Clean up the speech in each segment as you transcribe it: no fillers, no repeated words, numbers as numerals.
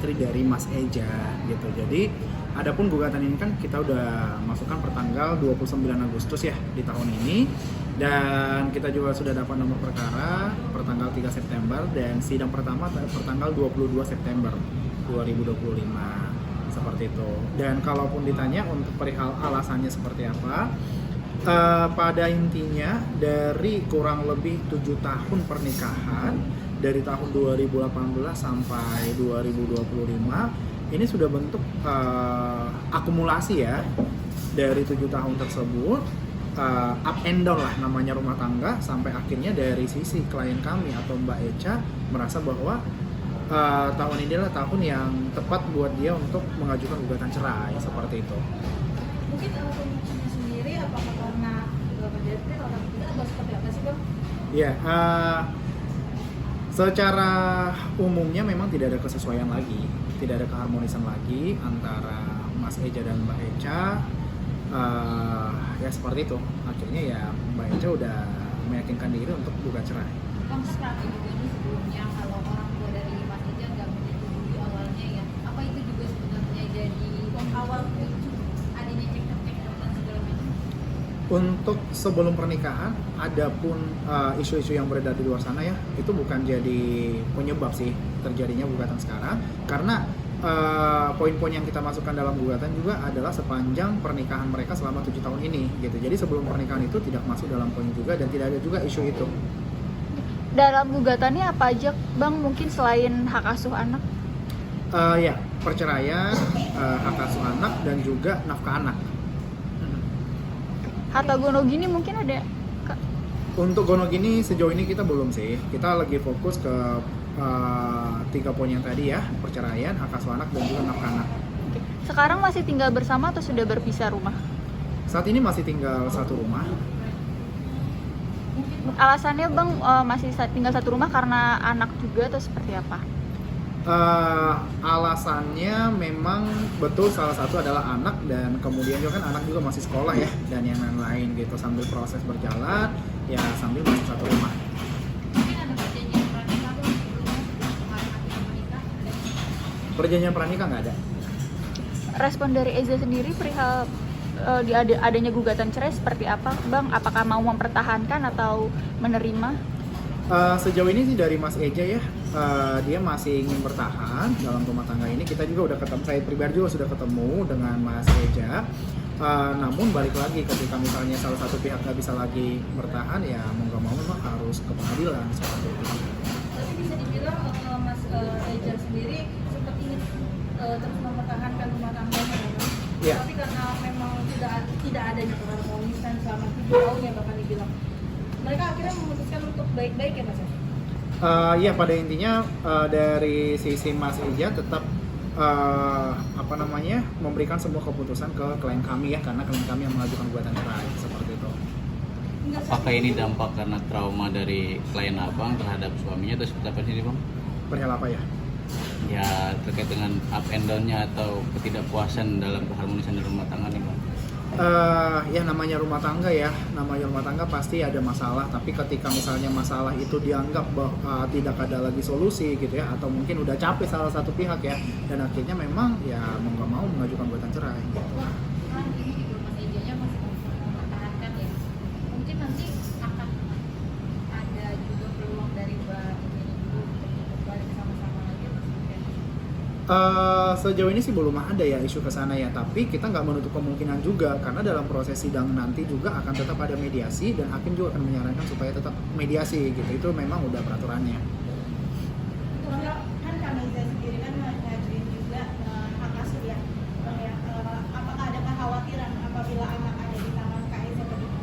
istri dari Mas Eja gitu. Jadi adapun gugatan ini kan kita udah masukkan per tanggal 29 Agustus ya di tahun ini, dan kita juga sudah dapat nomor perkara per tanggal 3 September dan sidang pertama per tanggal 22 September 2025 seperti itu. Dan kalaupun ditanya untuk perihal alasannya seperti apa, pada intinya dari kurang lebih 7 tahun pernikahan dari tahun 2018 sampai 2025 ini sudah bentuk akumulasi ya dari 7 tahun tersebut, up and down lah namanya rumah tangga, sampai akhirnya dari sisi klien kami atau Mbak Echa merasa bahwa tahun ini adalah tahun yang tepat buat dia untuk mengajukan gugatan cerai seperti itu. Mungkin pemicunya sendiri apakah karena menjadi orang kita atau seperti apa sih Bang? Ya, secara umumnya memang tidak ada kesesuaian lagi, tidak ada keharmonisan lagi antara Mas Eja dan Mbak Echa. Ya seperti itu. Akhirnya ya Mbak Echa udah meyakinkan diri untuk gugat cerai. Bang, seperti juga ini sebelumnya kalau orang tua dari Mas Eja nggak menyetujui awalnya ya, apa itu juga sebenarnya jadi awal picu adanya cekcok dan segala macam? Untuk sebelum pernikahan, adapun isu-isu yang beredar di luar sana ya, itu bukan jadi penyebab sih terjadinya gugatan sekarang, karena poin-poin yang kita masukkan dalam gugatan juga adalah sepanjang pernikahan mereka selama 7 tahun ini gitu. Jadi sebelum pernikahan itu tidak masuk dalam poin juga dan tidak ada juga isu itu. Dalam gugatannya apa aja Bang, mungkin selain hak asuh anak? Ya, perceraian, hak asuh anak dan juga nafkah anak. Harta gonogini mungkin ada Kak? Untuk gonogini sejauh ini kita belum sih. Kita lagi fokus ke 3 poin yang tadi ya, perceraian, hak asuh anak dan juga nafkah anak. Sekarang masih tinggal bersama atau sudah berpisah rumah? Saat ini masih tinggal satu rumah. Alasannya Bang masih tinggal satu rumah karena anak juga atau seperti apa? Alasannya memang betul, salah satu adalah anak, dan kemudian juga kan anak juga masih sekolah ya dan yang lain-lain gitu, sambil proses berjalan ya sambil masih satu rumah. Mungkin ada perjanjian pernikahan tuh sebelumnya sekarang akhirnya menikah ada. Perjanjian pranikah nggak ada. Respon dari Eza sendiri perihal adanya gugatan cerai seperti apa Bang? Apakah mau mempertahankan atau menerima? Sejauh ini sih dari Mas Eja ya, dia masih ingin bertahan dalam rumah tangga ini. Kita juga udah ketemu, saya pribadi juga sudah ketemu dengan Mas Eja. Namun balik lagi, ketika misalnya salah satu pihak nggak bisa lagi bertahan, ya mau nggak mau memang harus ke pengadilan seperti itu. Tapi bisa dibilang Mas Eja sendiri sempat ingin terus mempertahankan rumah tangganya ya Bang? Iya. Tapi karena memang tidak adanya keharmonisan selama 7 tahun ya bahkan dibilang, mereka akhirnya memutuskan untuk baik-baik ya Mas ya? Ya pada intinya dari sisi Mas Eja tetap memberikan semua keputusan ke klien kami ya, karena klien kami yang mengajukan gugatan cerai seperti itu. Apakah ini dampak karena trauma dari klien abang terhadap suaminya atau seperti apa sih Bang? Perihal apa ya? Ya terkait dengan up and down-nya atau ketidakpuasan dalam keharmonisan di rumah tangga nih Bang? Ya namanya rumah tangga ya, namanya rumah tangga pasti ada masalah, tapi ketika misalnya masalah itu dianggap bahwa tidak ada lagi solusi gitu ya, atau mungkin udah capek salah satu pihak ya, dan akhirnya memang ya mau nggak mau mengajukan gugatan cerai gitu. Kan ini juga Mas Ejanya masih mempertahankan ya, mungkin nanti akan ada juga peluang dari Mbak ini dulu untuk balik sama-sama lagi atau seperti apa? Sejauh ini sih belum ada ya isu ke sana ya, tapi kita nggak menutup kemungkinan juga, karena dalam proses sidang nanti juga akan tetap ada mediasi dan hakim juga akan menyarankan supaya tetap mediasi gitu, itu memang udah peraturannya. Kan kami sendiri kan ngajuin juga hak asuh ya, Bang ya. Apakah ada kekhawatiran apabila anak ada di tangan KIZ begitu?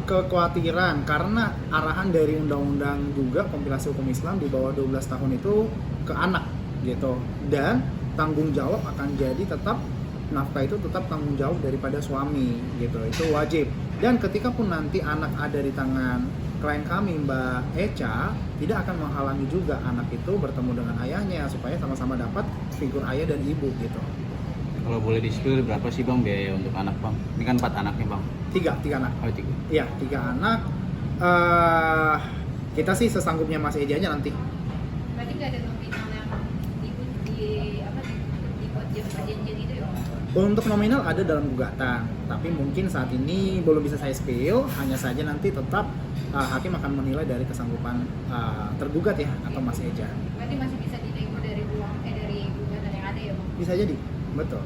Kekhawatiran karena arahan dari undang-undang juga kompilasi hukum Islam di bawah 12 tahun itu ke anak gitu, dan tanggung jawab akan jadi tetap, nafkah itu tetap tanggung jawab daripada suami gitu, itu wajib. Dan ketika pun nanti anak ada di tangan klien kami Mbak Echa, tidak akan menghalangi juga anak itu bertemu dengan ayahnya supaya sama-sama dapat figur ayah dan ibu gitu. Kalau boleh di-spill berapa sih Bang biaya untuk anak Bang? Ini kan 4 anaknya Bang. Tiga anak. Oh 3. Iya, 3 anak. Kita sih sesanggupnya Mas Ejanya nanti. Berarti nggak ada lebih Untuk nominal ada dalam gugatan, tapi mungkin saat ini belum bisa saya spill. Hanya saja nanti tetap hakim akan menilai dari kesanggupan tergugat ya atau Mas Eja. Berarti masih bisa dinego dari dari gugatan yang ada ya Bang? Bisa jadi, betul.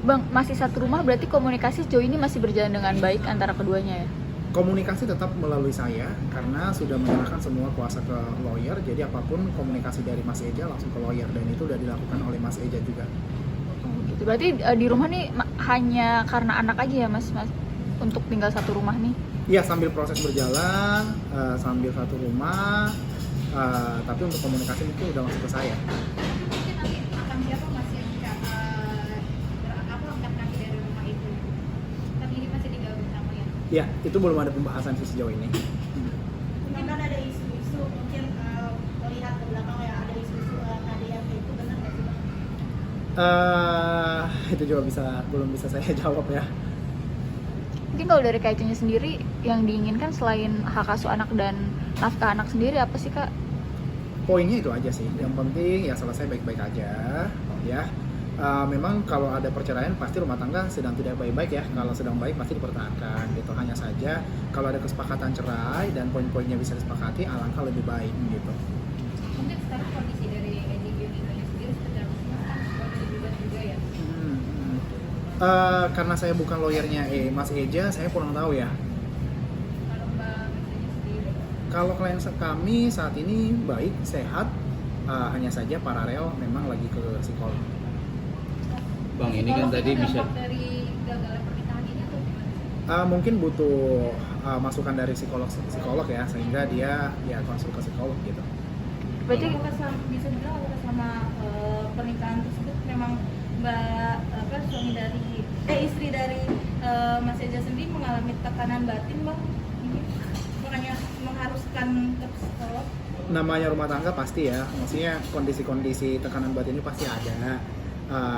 Bang, masih satu rumah berarti komunikasi sejauh ini masih berjalan dengan baik antara keduanya ya? Komunikasi tetap melalui saya karena sudah menyerahkan semua kuasa ke lawyer. Jadi apapun komunikasi dari Mas Eja langsung ke lawyer, dan itu sudah dilakukan oleh Mas Eja juga. Gitu. Berarti di rumah nih hanya karena anak aja ya mas untuk tinggal satu rumah nih? Iya, sambil proses berjalan, sambil satu rumah, tapi untuk komunikasi mungkin udah masuk ke saya. Mungkin nanti akan siapa Mas yang angkat kaki dari rumah itu? Kan ini masih digabung sama ya? Ya, itu belum ada pembahasan sih sejauh ini. Mungkin kan ada isu-isu, mungkin melihat ke belakang ya ada isu-isu KDRT itu benar nggak sih Bang? Itu juga belum bisa saya jawab ya. Mungkin kalau dari Kak Ecenya sendiri yang diinginkan selain hak asuh anak dan nafkah anak sendiri apa sih Kak? Poinnya itu aja sih. Yang penting ya selesai baik-baik aja, ya. Memang kalau ada perceraian pasti rumah tangga sedang tidak baik-baik ya. Kalau sedang baik pasti dipertahankan gitu. Hanya saja kalau ada kesepakatan cerai dan poin-poinnya bisa disepakati, alangkah lebih baik gitu. Mungkin sekarang kondisi dari NGO Indonesia sendiri seperti apa sih? Kan sudah digugat juga ya? Karena saya bukan lawyernya Mas Eja, saya kurang tahu ya. Kalau Mbak Misalnya sendiri? Kalau klien kami saat ini baik, sehat, hanya saja paralel memang lagi ke psikolog. Bang, ini kan tadi bisa Dampak dari gagalnya pernikahan ini tuh gimana sih? Mungkin butuh masukan dari psikolog ya, sehingga dia ya konsul ke psikolog gitu. Berarti Bisa bilang apakah sama pernikahan tersebut memang suami dari istri dari Mas Eja sendiri mengalami tekanan batin Bang, ini makanya mengharuskan ke psikolog. Namanya rumah tangga pasti ya, maksudnya kondisi-kondisi tekanan batin ini pasti ada.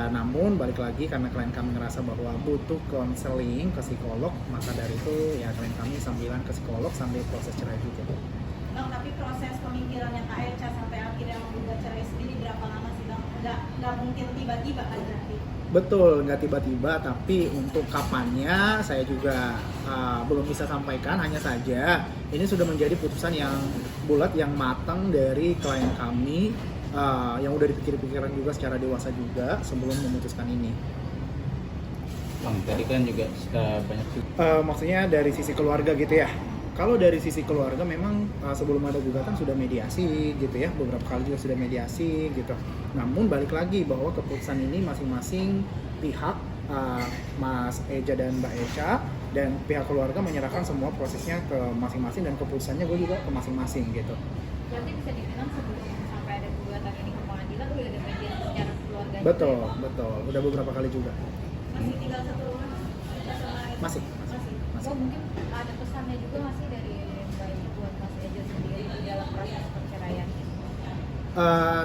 Namun balik lagi karena klien kami ngerasa bahwa butuh konseling ke psikolog, maka dari itu ya klien kami sambilan ke psikolog sambil proses cerai juga. Bang, tapi proses pemikirannya Kak Eca sampai akhirnya menggugat cerai sendiri berapa lama sih Bang? Nggak mungkin tiba-tiba kan berarti? Betul, nggak tiba-tiba, tapi untuk kapannya saya juga belum bisa sampaikan. Hanya saja ini sudah menjadi putusan yang bulat, yang matang dari klien kami, yang udah dipikir-pikiran juga secara dewasa juga sebelum memutuskan ini. Bang, tadi kan juga banyak Maksudnya dari sisi keluarga gitu ya. Kalau dari sisi keluarga memang sebelum ada gugatan sudah mediasi gitu ya, beberapa kali juga sudah mediasi gitu. Namun balik lagi bahwa keputusan ini masing-masing pihak, Mas Eja dan Mbak Eca dan pihak keluarga menyerahkan semua prosesnya ke masing-masing, dan keputusannya gue juga ke masing-masing gitu. Berarti bisa dibilang sebelum sampai ada gugatan ini ke pengadilan udah ada mediasi secara keluarga. Betul, udah beberapa kali juga. Masih tinggal satu rumah sama Eca? Masih. Oh, mungkin ada pesannya juga masih dari Mbak Ibu buat Mas Eja sendiri di dalam proses perceraian.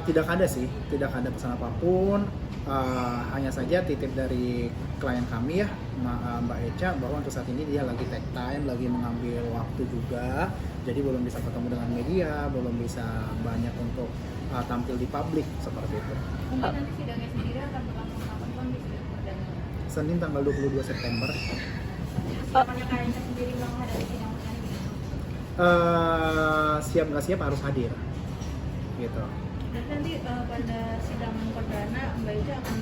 Tidak ada sih, tidak ada pesan apapun. Hanya saja titip dari klien kami ya, Mbak Eca, bahwa untuk saat ini dia lagi take time, lagi mengambil waktu juga, jadi belum bisa ketemu dengan media, belum bisa banyak untuk tampil di publik seperti itu. Mungkin nanti sidangnya sendiri akan berlangsung kapan Bang di sidang perdana? Senin tanggal 22 September. Siapanya Kak Eca sendiri Bang menghadapi sidang perdana gitu? Siap nggak siap harus hadir, gitu. Dan nanti pada sidang perdana Mbak Eca akan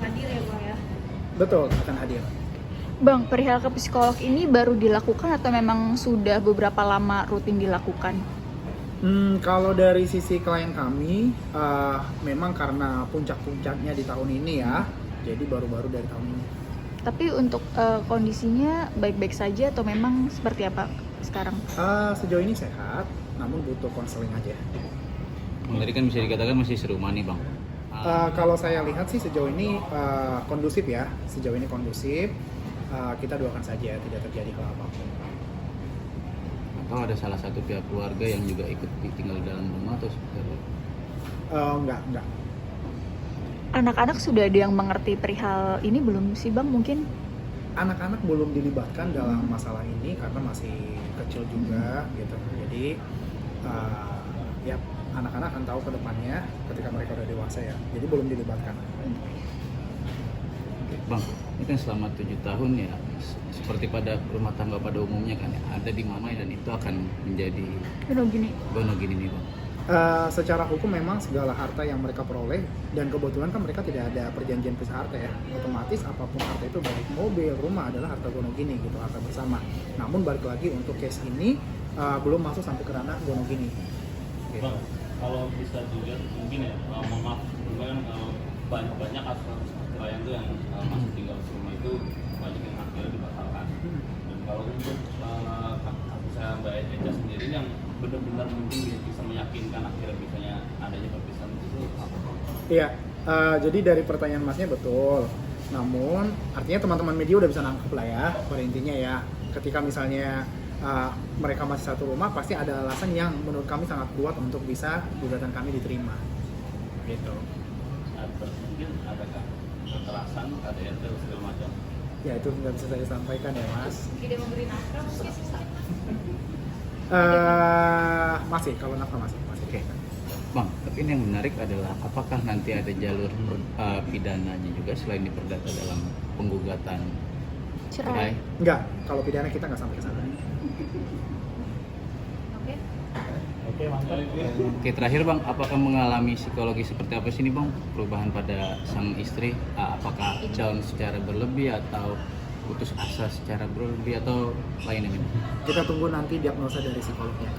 hadir ya Bang ya? Betul, akan hadir. Bang, perihal ke psikolog ini baru dilakukan atau memang sudah beberapa lama rutin dilakukan? Kalau dari sisi klien kami, memang karena puncak-puncaknya di tahun ini ya, jadi baru-baru dari tahun ini. Tapi untuk kondisinya baik-baik saja atau memang seperti apa sekarang? Sejauh ini sehat, namun butuh konseling aja. Bang, tadi kan bisa dikatakan masih serumah nih Bang. Kalau saya lihat sih sejauh ini kondusif ya, sejauh ini kondusif. Kita doakan saja tidak terjadi hal apapun. Atau ada salah satu pihak keluarga yang juga ikut tinggal di dalam rumah atau seperti apa? Enggak. Anak-anak sudah ada yang mengerti perihal ini belum sih Bang mungkin? Anak-anak belum dilibatkan dalam masalah ini karena masih kecil juga gitu. Jadi ya anak-anak akan tahu ke depannya ketika mereka udah dewasa ya. Jadi belum dilibatkan. Bang, ini kan selama 7 tahun ya, seperti pada rumah tangga pada umumnya kan ya, ada di mana dan itu akan menjadi Aduh gini. gonogini nih bang. Secara hukum memang segala harta yang mereka peroleh, dan kebetulan kan mereka tidak ada perjanjian pisah harta ya, otomatis apapun harta itu baik mobil, rumah adalah harta gonogini gitu, harta bersama. Namun balik lagi untuk case ini belum masuk sampai ke ranah gonogini. Bang, kalau bisa dilihat mungkin ya, mohon maaf, kan banyak kasus klien tuh yang masuk tinggal di rumah itu banyak yang akhirnya dibatalkan. Dan kalau untuk kasusnya Mbak Eja sendiri yang benar-benar mungkin bisa meyakinkan akhirnya bisanya adanya perpisahan itu apa? Iya, jadi dari pertanyaan masnya betul. Namun artinya teman-teman media udah bisa nangkep lah ya, pada intinya ya. Ketika misalnya mereka masih satu rumah, pasti ada alasan yang menurut kami sangat kuat untuk bisa gugatan kami diterima. Gitu. Mungkin adakah kekerasan, KDRT dan segala macam? Ya itu nggak bisa saya sampaikan ya mas. Tidak memberi nafkah mungkin. Masih, kalau nafkah masih. Oke. Bang, tapi ini yang menarik adalah apakah nanti ada jalur pidananya juga selain di perdata dalam penggugatan Cerai. Enggak, kalau pidana kita nggak sampai ke sana. Oke. Oke, mantap. Oke, terakhir bang, apakah mengalami psikologi seperti apa sih nih bang? Perubahan pada sang istri, apakah down secara berlebih atau putus asa secara berlebih atau lainnya nih? Kita tunggu nanti diagnosa dari psikolognya.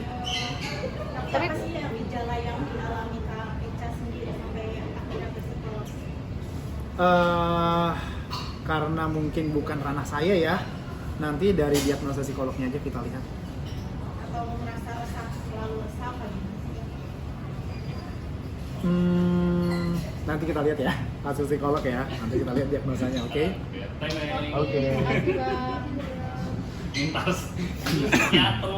Tapi Apa sih yang gejala yang dialami Kak Eca sendiri sampai akhirnya ke psikolog? Karena mungkin bukan ranah saya ya, nanti dari diagnosa psikolognya aja kita lihat. Atau merasa resah, selalu resah apa gitu? Nanti kita lihat ya, kasus psikolog ya, nanti kita lihat diagnosanya, oke? Oke. Oke. Terima kasih, Bang. Lintas. Psikiater.